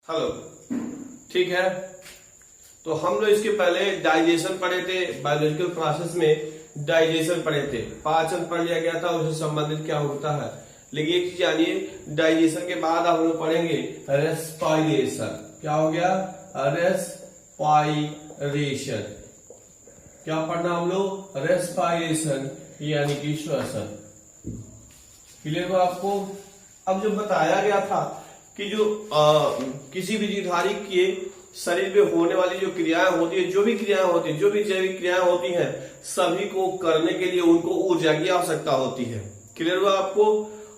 Hello, ठीक है। तो हम लोग इसके पहले डाइजेशन पढ़े थे, बायोलॉजिकल प्रोसेस में डाइजेशन पढ़े थे, पाचन पढ़ लिया गया था, उससे संबंधित क्या होता है। लेकिन एक चीज जानिए, डाइजेशन के बाद हम लोग पढ़ेंगे रेस्पायरेशन। क्या हो गया? रेस्पायरेशन। क्या पढ़ना हम लोग? रेस्पायरेशन यानी कि श्वसन। क्लियर हो आपको? अब जो बताया गया था कि जो किसी भी जीवधारी के शरीर में होने वाली जो क्रियाएं होती है, जो भी क्रियाएं होती है, जो भी जैविक क्रियाएं होती हैं, सभी को करने के लिए उनको ऊर्जा की आवश्यकता होती है। क्लियर हुआ आपको?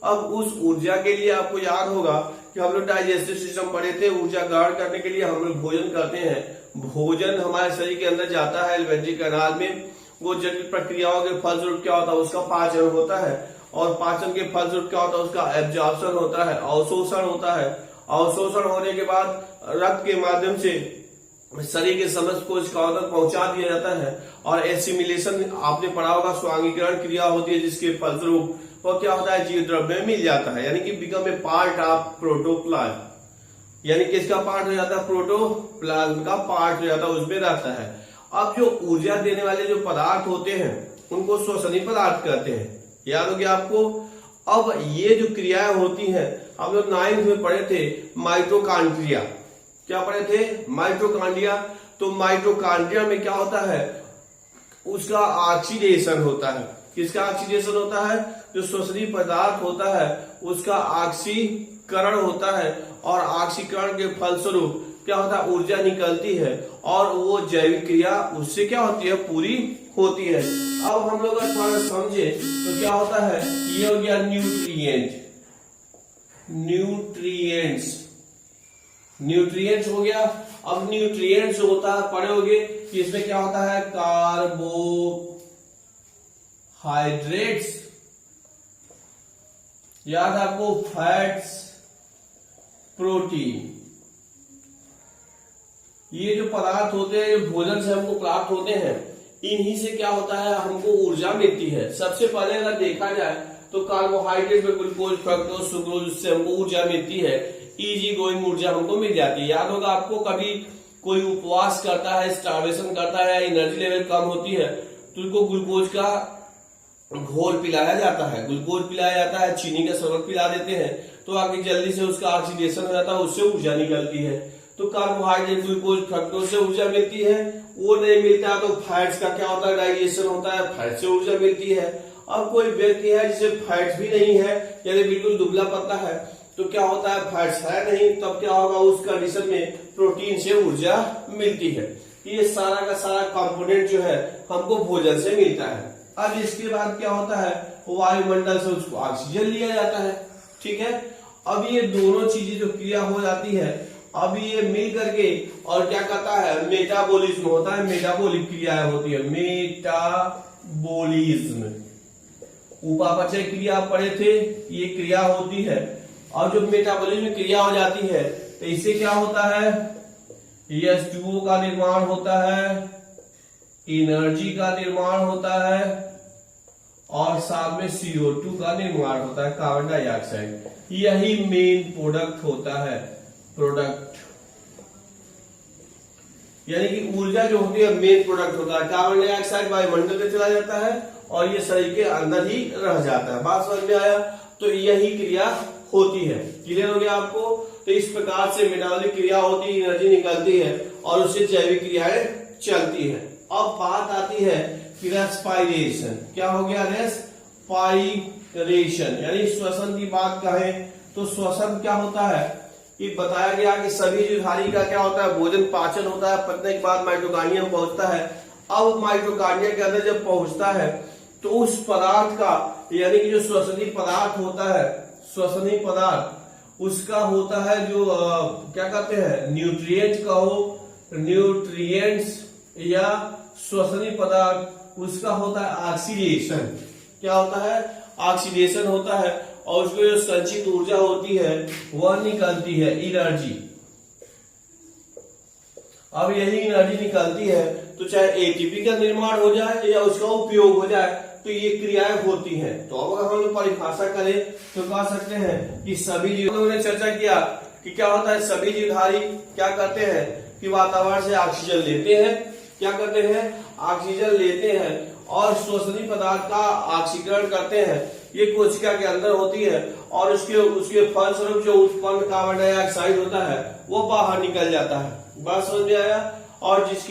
अब उस ऊर्जा के लिए आपको याद होगा कि हम लोग डाइजेस्टिव सिस्टम पढ़े थे। ऊर्जा ग्रहण करने के लिए हम लोग भोजन करते हैं। भोजन हमारे शरीर के अंदर जाता है एलिमेंट्री कैनाल में। वो जटिल प्रक्रियाओं के फलस्वरूप क्या होता है? उसका पाचन होता है, और पाचन के फलस्वरूप क्या होता है? उसका एब्जॉर्प्शन होता है, अवशोषण होता है। अवशोषण होने के बाद रक्त के माध्यम से शरीर के समस्त कोशिकाओं तक पहुंचा दिया जाता है। और एसिमिलेशन आपने पढ़ा होगा, स्वांगीकरण क्रिया होती है, जिसके फलस्वरूप वो क्या होता है? जीव द्रव्य में मिल जाता है, यानी कि become a part of protoplasm. यानी किसका पार्ट हो जाता है? प्रोटोप्लाज्म का पार्ट हो जाता है, उसमें रहता है। अब जो ऊर्जा देने वाले जो पदार्थ होते हैं उनको श्वसनीय पदार्थ कहते हैं। याद हो गया आपको? अब ये जो क्रियाएं होती हैं, हम लोग 9th में पढ़े थे माइटोकॉन्ड्रिया। क्या पढ़े थे? माइटोकॉन्ड्रिया। तो माइटोकॉन्ड्रिया में क्या होता है? उसका ऑक्सीडेशन होता है। किसका ऑक्सीडेशन होता है? जो श्वसनीय पदार्थ होता है उसका ऑक्सीकरण होता है, और ऑक्सीकरण के फलस्वरूप क्या होता है? ऊर्जा निकलती है, और वो जैविक क्रिया उससे क्या होती है? पूरी होती है। अब हम लोग थोड़ा समझे तो क्या होता है? ये हो गया न्यूट्रिएंट। न्यूट्रिएंट्स हो गया। अब न्यूट्रिएंट्स होता है, पढ़े होगे कि इसमें क्या होता है? कार्बोहाइड्रेट्स, याद आपको, फैट्स, प्रोटीन। ये जो पदार्थ होते हैं, जो भोजन से हमको प्राप्त होते हैं, इन्हीं से क्या होता है? हमको ऊर्जा मिलती है। सबसे पहले अगर देखा जाए तो कार्बोहाइड्रेट में ग्लूकोज, फ्रक्टोज, सुक्रोज, उससे हमको ऊर्जा मिलती है। इजी गोइंग ऊर्जा हमको मिल जाती है। याद होगा आपको, कभी कोई उपवास करता है, स्टार्वेशन करता है, एनर्जी लेवल कम होती है, तो उनको ग्लूकोज का घोल पिलाया जाता है, ग्लूकोज पिलाया जाता है, चीनी का शरबत पिला देते हैं, तो आगे जल्दी से उसका ऑक्सीडेशन हो जाता है, उससे ऊर्जा निकलती है। तो कार्बोहाइड्रेट, ग्लूकोज, फ्रक्टोज से ऊर्जा मिलती है। वो नहीं मिलता तो फैट्स का क्या होता है? डाइजेशन होता है, फैट से ऊर्जा मिलती है। अब कोई व्यक्ति है जिसे फैट्स भी नहीं है, यानी बिल्कुल दुबला पतला है, तो क्या होता है? फैट्स है नहीं, तब क्या होगा? उस कंडीशन में प्रोटीन से ऊर्जा मिलती है। ये सारा का सारा कंपोनेंट जो है हमको भोजन से मिलता है। अब इसके बाद क्या होता है? वायुमंडल से उसको ऑक्सीजन लिया जाता है। ठीक है। अब ये दोनों चीजें जो क्रिया हो जाती है, अब ये मिल करके और क्या करता है? मेटाबॉलिज्म होता है, मेटाबॉलिक क्रियाएं होती है, मेटाबॉलिज्म। उपापचय क्रिया पढ़े थे, ये क्रिया होती है। और जो मेटाबॉलिज्म क्रिया हो जाती है तो इससे क्या होता है? H2O का निर्माण होता है, एनर्जी का निर्माण होता है, और साथ में CO2 का निर्माण होता है, कार्बन डाइऑक्साइड। यही मेन प्रोडक्ट होता है, प्रोडक्ट यानी कि ऊर्जा जो होती है मेन प्रोडक्ट होता है। कार्बन डाइऑक्साइड वायुमंडल में चला जाता है और ये शरीर के अंदर ही रह जाता है। बात समझ में आया? तो यही क्रिया होती है। क्लियर हो गया आपको? तो इस प्रकार से मेटाबॉलिक क्रिया होती है, एनर्जी निकलती है, और उससे जैविक क्रियाएं चलती है। अब बात आती है कि रेस्पायरेशन। क्या हो गया? रेस्पायरेशन यानी श्वसन की बात कहें तो श्वसन क्या होता है? ये बताया गया कि सभी जीवधारी का क्या होता है? भोजन पाचन होता है, पचने के बाद माइटोकॉन्ड्रिया में पहुंचता है। अब माइटोकॉन्ड्रिया के अंदर जब पहुंचता है तो उस पदार्थ का, यानी कि जो श्वसनीय पदार्थ होता है, श्वसनीय पदार्थ उसका होता है जो क्या कहते हैं? न्यूट्रिएंट कहो, न्यूट्रिएंट्स या श्वसनीय पदार्थ, उसका होता है ऑक्सीडेशन। क्या होता है? ऑक्सीडेशन होता है, और उसमें जो संचित ऊर्जा होती है वह निकलती है, एनर्जी। अब यही एनर्जी निकलती है तो चाहे एटीपी का निर्माण हो जाए या उसका उपयोग हो जाए, तो ये क्रियाएं होती हैं। तो अब अगर हम लोग परिभाषा करें तो कह सकते हैं कि सभी जीवों ने चर्चा किया कि क्या होता है, सभी जीवधारी क्या करते हैं कि वातावरण से ऑक्सीजन लेते हैं, क्या करते हैं, ऑक्सीजन लेते हैं और श्वसनीय पदार्थ का ऑक्सीकरण करते हैं। ये कोशिका के अंदर होती है और उसके फलस्वरूप जो उत्पन्न कार्बन डाइऑक्साइड होता है वो बाहर निकल जाता है। बात समझ में आया? और इस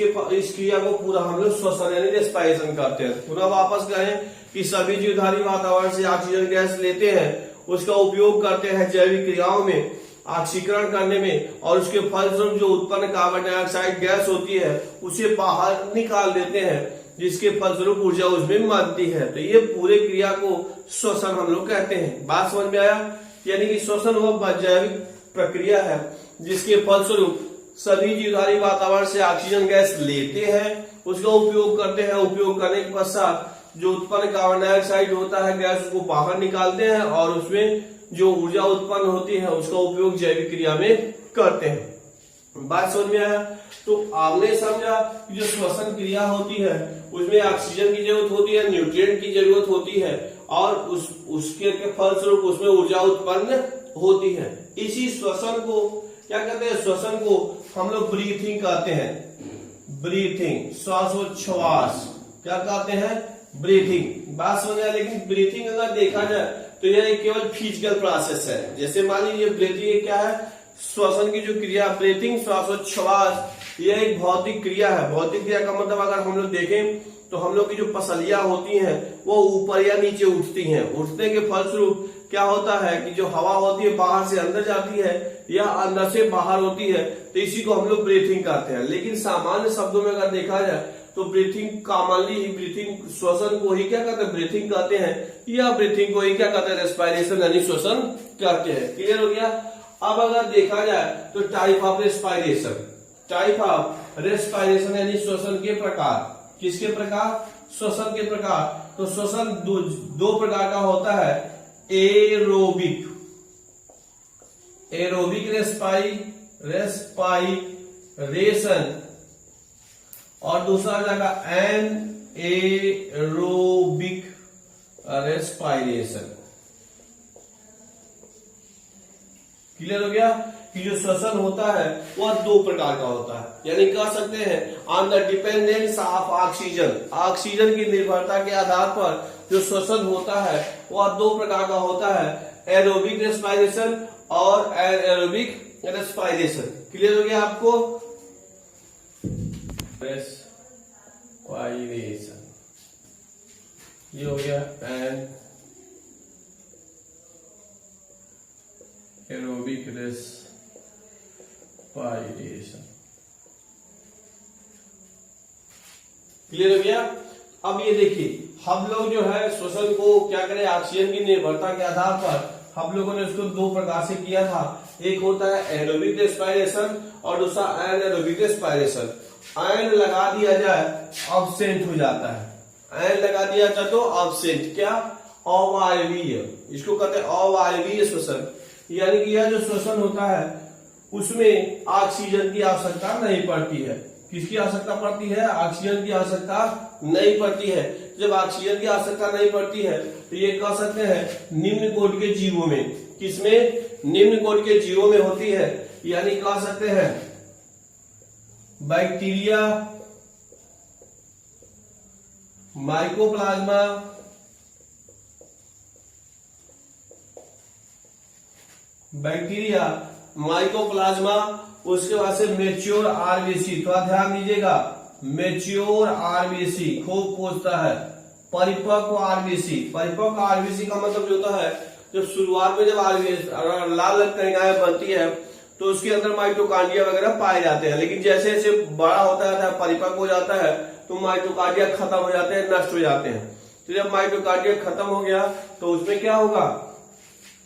क्रिया को पूरा हम लोग श्वसन यानी रेस्पिरेशन करते हैं। पुनः वापस कहें कि सभी जीवधारी वातावरण से ऑक्सीजन गैस लेते हैं, उसका उपयोग करते हैं जैविक क्रियाओं में ऑक्सीकरण करने में, और उसके फलस्वरूप जो उत्पन्न कार्बन डाइऑक्साइड गैस होती है उसे बाहर निकाल देते हैं, जिसके फलस्वरूप ऊर्जा उसमें बनती है। तो ये पूरे क्रिया को श्वसन हम लोग कहते हैं। बात समझ में आया? यानी कि श्वसन वह जैविक प्रक्रिया है जिसके फलस्वरूप सभी जीवधारी वातावरण से ऑक्सीजन गैस लेते हैं, उसका उपयोग करते हैं, उपयोग करने के पश्चात जो उत्पन्न कार्बन डाइऑक्साइड होता है गैस उसको बाहर निकालते हैं और उसमें जो ऊर्जा उत्पन्न होती है उसका उपयोग जैविक क्रिया में करते हैं। बात समझ में आया? तो आपने समझा कि जो श्वसन क्रिया होती है उसमें ऑक्सीजन की जरूरत होती है, न्यूट्रिएंट की जरूरत होती है और उसके फलस्वरूप उसमें ऊर्जा उत्पन्न होती है। इसी श्वसन को क्या कहते हैं? श्वसन को हम लोग ब्रीथिंग कहते हैं। ब्रीथिंग, श्वासोच्छ्वास, क्या कहते हैं? ब्रीथिंग। बात समझ आया? लेकिन ब्रीथिंग अगर देखा जाए तो यह केवल फिजिकल प्रोसेस है। जैसे मान लीजिए ब्रीथिंग क्या है? श्वसन की जो क्रिया ब्रीथिंग, श्वासोच्छ्वास, यह एक भौतिक क्रिया है। भौतिक क्रिया का मतलब अगर हम लोग देखें तो हम लोग की जो पसलियां होती हैं वो ऊपर या नीचे उठती हैं। उठने के फलस्वरूप क्या होता है कि जो हवा होती है बाहर से अंदर जाती है या अंदर से बाहर होती है, तो इसी को हम लोग ब्रीथिंग कहते हैं। लेकिन सामान्य शब्दों में अगर देखा जाए तो ब्रीथिंग कॉमनली ब्रीथिंग श्वसन को ही क्या कहते हैं? ब्रीथिंग कहते हैं, या ब्रीथिंग को ही क्या कहते हैं? रेस्पिरेशन यानी श्वसन कहते हैं। क्लियर हो गया? अब अगर देखा जाए तो type of respiration, type of respiration यानी श्वसन के प्रकार। किसके प्रकार? श्वसन के प्रकार। तो श्वसन दो प्रकार का होता है, एरोबिक, एरोबिक रेस्पिरेशन और दूसरा जाएगा एनएरोबिक रेस्पिरेशन। क्लियर हो गया कि जो श्वसन होता है वह दो प्रकार का होता है, यानी कह सकते हैं on the dependence of oxygen, oxygen की निर्भरता के आधार पर जो श्वसन होता है वह दो प्रकार का होता है, एरोबिक रेस्पिरेशन और एनारोबिक रेस्पिरेशन। क्लियर हो गया आपको? रेस्पिरेशन ये हो गया एरोबिक रेस्पिरेशन। क्लियर हो गया? अब ये देखिए हम लोग जो है श्वसन को क्या करें, ऑक्सीजन की निर्भरता के आधार पर हम लोगों ने उसको दो प्रकार से किया था। एक होता है एरोबिक रेस्पिरेशन और दूसरा एनारोबिक रेस्पिरेशन। एन लगा दिया जाए अब्सेंट हो जाता है, एन लगा दिया जाए तो अब्सेंट, क्या? अवायवीय, इसको कहते हैं अवायवीय श्वसन। यानी कि यह जो श्वसन होता है उसमें ऑक्सीजन की आवश्यकता नहीं पड़ती है। किसकी आवश्यकता पड़ती है? ऑक्सीजन की आवश्यकता नहीं पड़ती है। जब ऑक्सीजन की आवश्यकता नहीं पड़ती है तो ये कह सकते हैं निम्न कोटि के जीवों में। किसमें? निम्न कोटि के जीवों में होती है, यानी कह सकते हैं बैक्टीरिया, माइकोप्लाज्मा, बैक्टीरिया, माइकोप्लाज्मा, उसके बाद से मेच्योर आरबीसी। थोड़ा ध्यान दीजिएगा, मेच्योर आरबीसी खूब पूछता है। परिपक्व आरबीसी, परिपक्व आरबीसी का मतलब जो होता है जब शुरुआत में जब आरबीसी लाल रंग कणिकाएं बनती है तो उसके अंदर माइटोकांड्रिया वगैरह पाए जाते हैं, लेकिन जैसे जैसे बड़ा होता है परिपक्व हो जाता है तो माइटोकांड्रिया खत्म हो जाते हैं, नष्ट हो जाते हैं। तो जब माइटोकांड्रिया खत्म हो गया तो उसमें क्या होगा?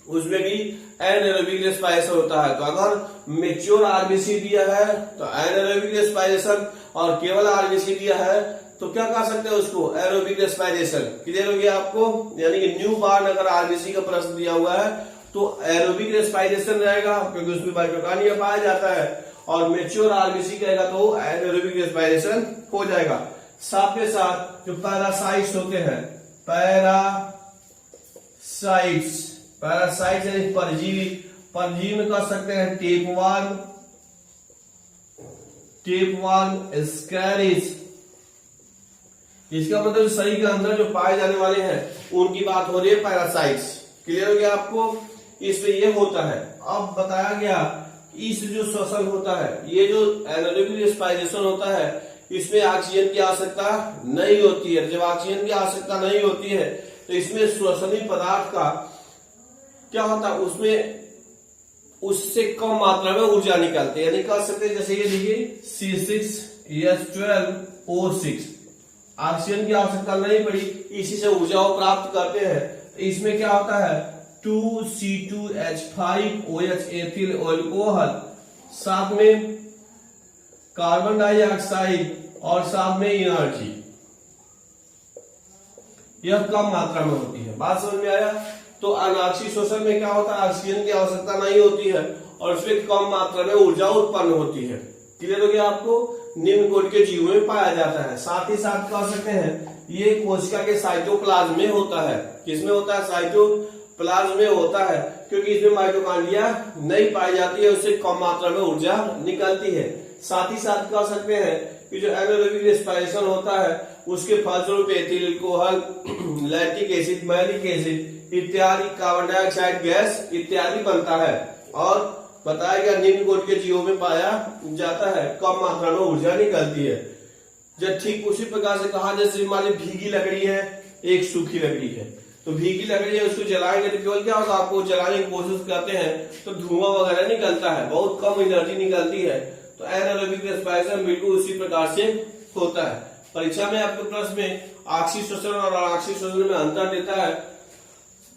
उसमें भी एनारोबिक रेस्पिरेशन होता है। तो अगर मेच्योर आरबीसी दिया है तो एनारोबिक रेस्पिरेशन और केवल आरबीसी दिया है तो क्या कह सकते हैं उसको? Aerobic respiration. क्लियर हो गया आपको? यानी कि न्यू बार्न अगर आरबीसी का प्रश्न दिया हुआ है तो एरोबिक रेस्पिरेशन रहेगा क्योंकि उसमें माइटोकांड्रिया पाया जाता है, और मेच्योर आरबीसी कहेगा तो एनारोबिक रेस्पिरेशन हो जाएगा। साथ के साथ जो पैरासाइट्स होते हैं, पैरासाइट्स यानी परजीवी, परजीवी में कह सकते हैं टेपवर्म, स्कैरिस। इसका मतलब शरीर के अंदर जो पाए जाने वाले हैं उनकी बात हो रही है, पैरासाइट्स। क्लियर हो गया आपको? इसमें ये होता है। अब बताया गया इस जो श्वसन होता है, ये जो एनारोबिक रेस्पिरेशन होता है, इसमें ऑक्सीजन की आवश्यकता नहीं होती है। जब ऑक्सीजन की आवश्यकता नहीं होती है तो इसमें श्वसनीय पदार्थ का क्या होता है, उसमें उससे कम मात्रा में ऊर्जा निकलती है। यानी कह सकते हैं जैसे ये देखिए C6H12O6, ऑक्सीजन की आवश्यकता नहीं पड़ी, इसी से ऊर्जा वो प्राप्त करते हैं। इसमें क्या होता है 2C2H5OH एथिल अल्कोहल, साथ में कार्बन डाइऑक्साइड और साथ में एनर्जी, यह कम मात्रा में होती है। बात समझ में आया? तो अनाक्षी श्वसन में क्या होता है, ऑक्सीजन की आवश्यकता नहीं होती है और उसमें कम मात्रा में ऊर्जा उत्पन्न होती है। क्लियर हो गया आपको? निम्न कोटि के जीवों में पाया जाता है। साथ ही साथ कह सकते हैं ये कोशिका के साइटोप्लाज्म में होता है। किसमें होता है? साइटोप्लाज्म में होता है, क्योंकि इसमें माइटोकॉन्ड्रिया नहीं पाई जाती है, उससे कम मात्रा में ऊर्जा निकलती है। साथ ही साथ कह सकते हैं कि जो एनारोबिक रेस्पिरेशन होता है उसके फलस्वरूप ethyl alcohol, lactic acid, malic acid इत्यादि, कार्बन डाइऑक्साइड गैस इत्यादि बनता है। और बताया गया निम्न कोटि के जीवों में पाया जाता है, कम मात्रा में ऊर्जा निकलती है। जब ठीक उसी प्रकार से कहा, जैसे मान ली भीगी लकड़ी है, एक सूखी लकड़ी है, तो भीगी लकड़ी है उसको जलाएंगे तो केवल क्या होगा, आपको जलाने की कोशिश करते हैं तो धुआं वगैरह निकलता है, बहुत कम एनर्जी निकलती है। तो एनारोबिक रेस्पिरेशन बिल्कुल उसी प्रकार से होता है। परीक्षा में आपके प्रश्न में ऑक्सी श्वसन और अनाक्षी श्वसन में अंतर देता है,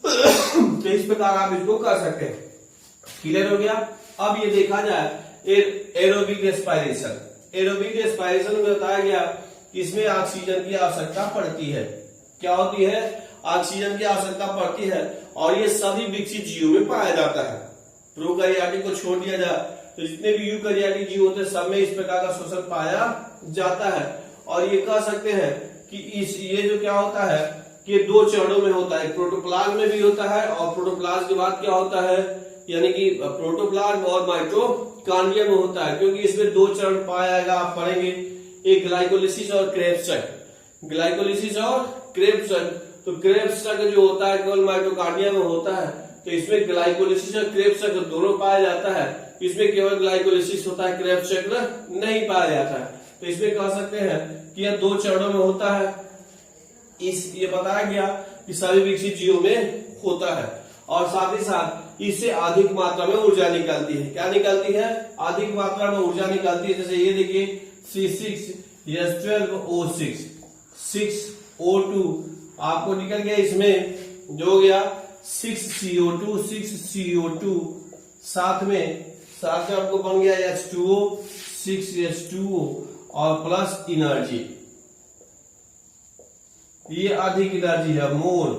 तो इस प्रकार आप इसको कर सकते हैं। क्लियर हो गया? अब ये देखा जाए एरोबिक रेस्पिरेशन। एरोबिक रेस्पिरेशन में बताया गया इसमें ऑक्सीजन की आवश्यकता पड़ती है। क्या होती है? ऑक्सीजन की आवश्यकता पड़ती है और ये सभी विकसित जीवों में पाया जाता है। प्रोकैरियोटिक को छोड़ दिया जाए तो जितने भी यूकैरियोटिक जीव होते हैं सब में इस प्रकार का श्वसन पाया जाता है। और ये कह सकते हैं कि ये जो क्या होता है कि दो चरणों में होता है, प्रोटोप्लाज्म में भी होता है और प्रोटोप्लाज्म के बाद क्या होता है, यानी कि प्रोटोप्लाज्म और माइटोकॉन्ड्रिया में होता है, क्योंकि इसमें दो चरण पाया जाएगा। आप पढ़ेंगे एक ग्लाइकोलिसिस और क्रेब्स चक्र। ग्लाइकोलिसिस और क्रेब्स चक्र, तो क्रेब्स चक्र जो होता है केवल माइटोकॉन्ड्रिया में होता है, तो इसमें ग्लाइकोलिसिस और क्रेब्स चक्र दोनों पाया जाता है। इसमें केवल ग्लाइकोलिसिस होता है, क्रेब्स चक्र नहीं पाया जाता है। तो इसमें कह सकते हैं कि यह दो चरणों में होता है। ये बताया गया कि सभी विकसित जीवों में होता है और साथ ही साथ इससे अधिक मात्रा में ऊर्जा निकलती है। क्या निकलती है? अधिक मात्रा में ऊर्जा निकलती है। जैसे ये देखिए C6H12O6, 6O2 आपको निकल गया, इसमें जो हो गया 6CO2, साथ में आपको बन गया H2O, 6H2O और प्लस एनर्जी। ये अधिक एनर्जी है, मोर।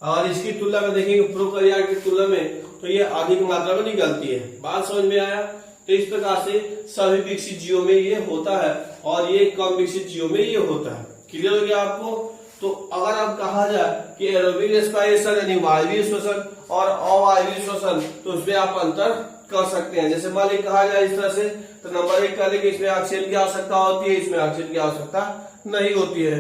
और इसकी तुलना में देखेंगे प्रोकैरियोट की तुलना में तो ये अधिक मात्रा में निकलती है। बात समझ में आया? तो इस प्रकार से सभी विकसित जीवों में ये होता है और ये कम विकसित जीवों में ये होता है। क्लियर हो गया आपको? तो अगर आप कहा जाए कि एरोबिक रेस्पिरेशन यानी वायवीय श्वसन और अवायवीय श्वसन, तो उसमें आप अंतर कर सकते हैं। जैसे मान ली कहा जाए इस तरह से, तो नंबर 1 कह ले कि इसमें ऑक्सीजन की आवश्यकता होती है, इसमें ऑक्सीजन की आवश्यकता नहीं होती है।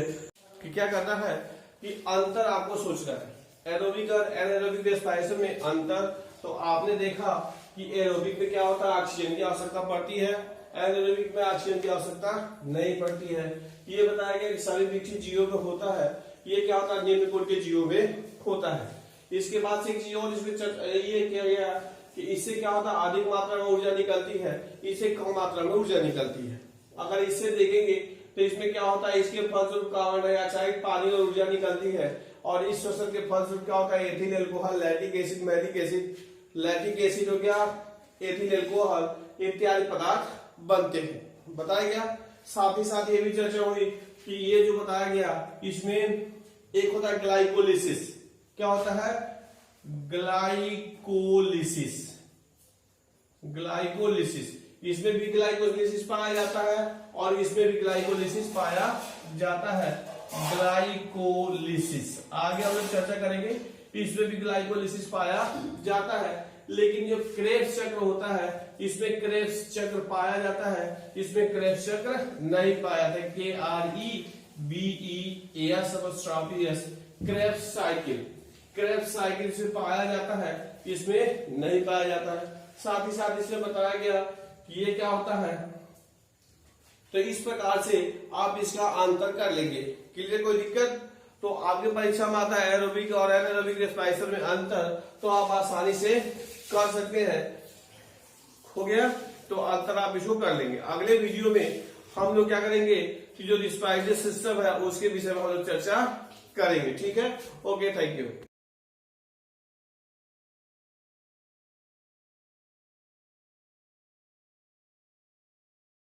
कि क्या करना है कि अंतर आपको सोचना है। एरोबिक और एनारोबिक रेस्पिरेशन में अंतर, तो आपने देखा कि एरोबिक में क्या होता है, ऑक्सीजन की आवश्यकता पड़ती है, एनारोबिक में ऑक्सीजन की आवश्यकता नहीं पड़ती है। ये बताया गया कि सभी विकसित जीवों में होता है। ये क्या होता है, निम्न कोटि के जीवों में होता है। इसके बाद से एक चीज और इसमें ये किया गया कि इससे क्या होता है, अधिक मात्रा में ऊर्जा निकलती है, इससे कम मात्रा में ऊर्जा निकलती है। अगर इससे देखेंगे तो इसमें क्या होता है, इसके फलस्वरूप कार्बन डाइऑक्साइड, पानी और ऊर्जा निकलती है। और इस श्वसन के फलस्वरूप क्या होता है, ethyl alcohol, lactic acid, malic acid, lactic acid हो गया, एथिल अल्कोहल इत्यादि पदार्थ बनते हैं। बताया गया। साथ ही साथ ये भी चर्चा हुई कि ये जो बताया गया इसमें एक होता है ग्लाइकोलिसिस। क्या होता है? ग्लाइकोलिसिस। इसमें भी ग्लाइकोलिसिस पाया जाता है और इसमें भी ग्लाइकोलिसिस पाया जाता है। ग्लाइकोलिसिस आगे हम लोग चर्चा करेंगे। इसमें भी ग्लाइकोलिसिस पाया जाता है। लेकिन जो क्रेब्स चक्र होता है इसमें क्रेब्स चक्र पाया जाता है, इसमें क्रेब्स चक्र नहीं पाया जाता। KREBES Krebs cycle, Krebs cycle से पाया जाता है, इसमें नहीं पाया जाता है। साथ ही साथ इसमें बताया गया कि ये क्या होता है, तो इस प्रकार से आप इसका अंतर कर लेंगे। क्लियर? कोई दिक्कत? तो आपके परीक्षा में आता है एरोबिक और एनारोबिक रेस्पिरेशन में अंतर, तो आप आसानी से कर सकते हैं। हो गया? तो अंतर आप इसको कर लेंगे। अगले वीडियो में हम लोग क्या करेंगे कि जो रेस्पिरेटरी सिस्टम है उसके विषय में हम लोग चर्चा करेंगे। ठीक है? Okay, thank you.